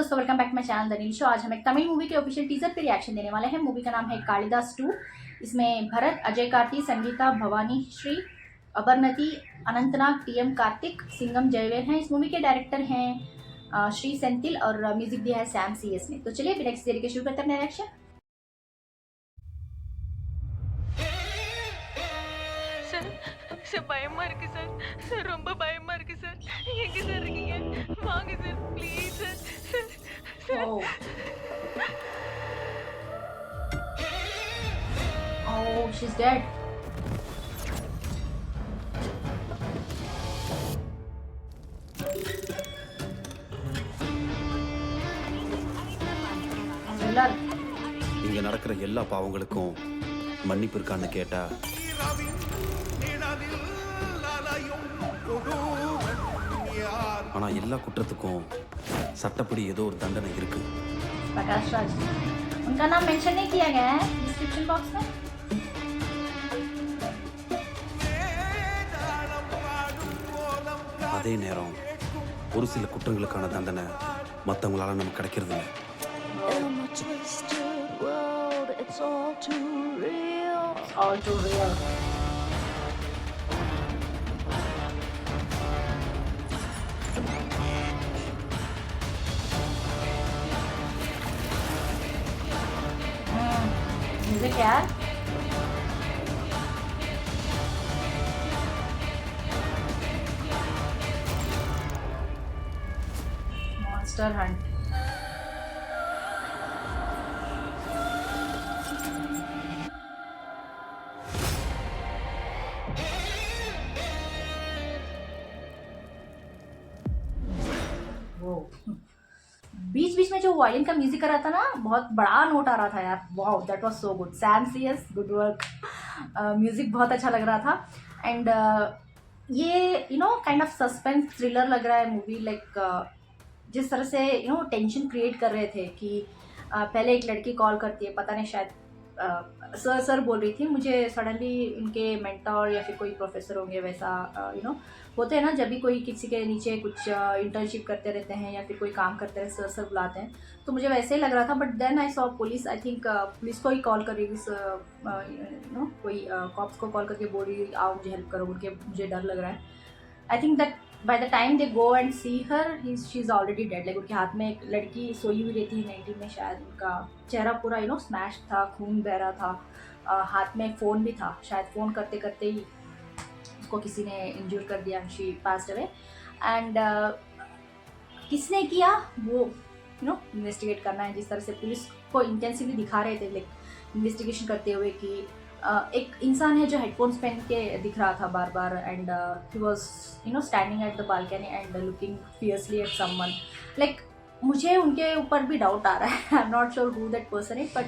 दोस्तों, welcome back my channel the Neel show. आज हम एक तमिल मूवी के ऑफिशियल टीजर पे रिएक्शन देने वाले हैं। मूवी का नाम है कालिदास 2। इसमें भरत, अजय कार्ती, संगीता, भवानी श्री, अबरनती, अनंतनाग, टीएम कार्तिक, सिंगम जयवेर हैं। इस मूवी के डायरेक्टर हैं श्री सेंथिल और म्यूजिक दिया है सैम सीएस ने। तो चलिए बिना किसी देरी के शुरू करते हैं रिएक्शन। சார் பயமா இருக்கு சார் ரொம்ப பயமா இருக்கு சார் எங்க சார் இருக்கீங்க வாங்க sir please sir Oh. Oh, she's dead. Thriller. இங்க நடக்கிற எல்லா பாவங்களுக்கும் மன்னிப்பு இருக்கான்னு கேட்டா ஆனா எல்லா குற்றத்துக்கும் சட்டப்படி ஏதோ ஒரு தண்டனை இருக்கு. प्रकाश राज, उनका नाम मेंशन नहीं किया गया है डिस्क्रिप्शन बॉक्स में। அதே நேரம் ஒரு சில குற்றங்களுக்கான தண்டனை மற்றவங்களால நமக்கு கிடைக்கிறது இல்லை. In a twisted world, it's all too real. It's all too real. Music यार, मॉन्स्टर हंट। वो बीच बीच में जो वायलिन का म्यूजिक कर रहा था ना, बहुत बड़ा नोट आ रहा था यार। Wow, that was so good. Sam CS, good work. Music बहुत अच्छा लग रहा था। एंड ये काइंड ऑफ सस्पेंस थ्रिलर लग रहा है मूवी। लाइक जिस तरह से टेंशन क्रिएट कर रहे थे कि पहले एक लड़की कॉल करती है, पता नहीं शायद सर बोल रही थी मुझे, सडनली उनके मेंटर या फिर कोई प्रोफेसर होंगे वैसा होते हैं ना, जब भी कोई किसी के नीचे कुछ इंटर्नशिप करते रहते हैं या फिर कोई काम करते हैं, सर बुलाते हैं, तो मुझे वैसे ही लग रहा था। But then I saw police, I think police को ही कॉल कर रही थी, कोई कॉप्स को कॉल करके बोल रही आओ मुझे हेल्प करो, उनके मुझे डर लग रहा है। I think that by the time they go and see her, she is already dead. Like उनके हाथ में एक लड़की सोई हुई रहती है नेगेटिव में, शायद उनका चेहरा पूरा स्मैश था, खून बह रहा था, हाथ में फ़ोन भी था, शायद फ़ोन करते करते ही उसको किसी ने इंज्योर कर दिया, शी पास्ड अवे। एंड किसने किया वो इन्वेस्टिगेट करना है। जिस तरह से पुलिस को इंटेंसिवली दिखा रहे थे लाइक इन्वेस्टिगेशन करते हुए कि एक इंसान है जो हेडफोन्स पहन के दिख रहा था बार बार, and he was standing at the balcony and looking fiercely at someone. Like मुझे उनके ऊपर भी डाउट आ रहा है। I am not sure who that person is, but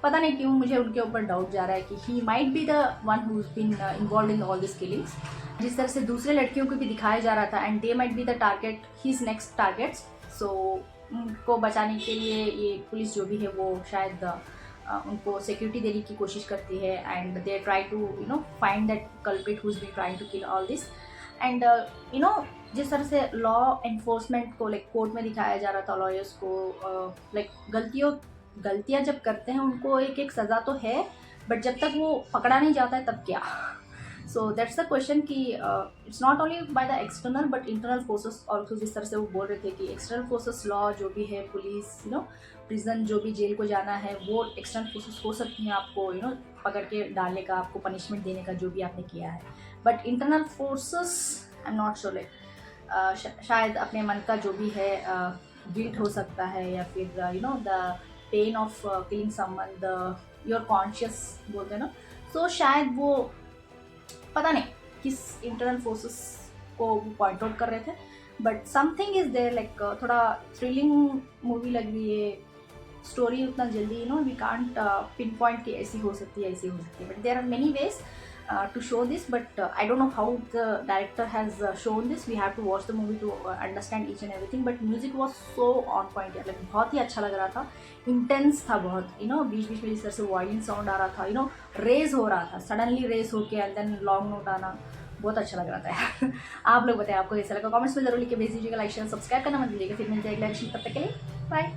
पता नहीं क्यों मुझे उनके ऊपर डाउट जा रहा है कि he might be the one who is been involve in all this killings. जिस तरह से दूसरे लड़कियों को भी दिखाया जा रहा था, and they might be the target, his next targets. So उनको बचाने के लिए ये पुलिस जो भी है वो शायद उनको सिक्योरिटी देने की कोशिश करती है, and they try to find that culprit who is been trying to kill all this. And जिस तरह से लॉ एनफोर्समेंट को लाइक कोर्ट में दिखाया जा रहा था, लॉयर्स को लाइक गलतियाँ जब करते हैं उनको एक एक सज़ा तो है, बट जब तक वो पकड़ा नहीं जाता है तब क्या। सो दैट्स द क्वेश्चन कि it's not only by the external but internal forces also. जिस तरह से वो बोल रहे थे कि एक्सटर्नल फोर्सेस लॉ जो भी है, पुलिस प्रिजन जो भी जेल को जाना है, वो एक्सटर्नल फोर्सेस हो सकती हैं आपको पकड़ के डालने का, आपको पनिशमेंट देने का जो भी आपने किया है। But internal forces I am not sure, like शायद अपने मन का जो भी है गिल्ट हो सकता है, या फिर the pain of killing someone, the your conscious बोलते हैं ना। सो शायद वो पता नहीं किस इंटरनल फोर्सेस को पॉइंट आउट कर रहे थे, but something is there. Like थोड़ा थ्रिलिंग मूवी लग रही है। स्टोरी उतना जल्दी वी कांट पिन पॉइंट कि ऐसी हो सकती है, ऐसी हो सकती है, but there are many ways to show this, but I don't know how the director has shown this. We have to watch the movie to understand each and everything, but music was so on point यार। like बहुत ही अच्छा लग रहा था, intense था बहुत। बीच बीच में जिस तरह से वायलिन साउंड आ रहा था, रेज हो रहा था, सडनली रेज होके एंड देन लॉन्ग नोट आना, बहुत अच्छा लग रहा था यार। आप लोग बताएं आपको कैसा लगा, कमेंट्स में जरूर लिख के भेज दीजिएगा। लाइक शेयर सब्सक्राइब करना मत भूलिएगा। फिर मिलते हैं अगले एडिशन, तब तक के लिए பாய்.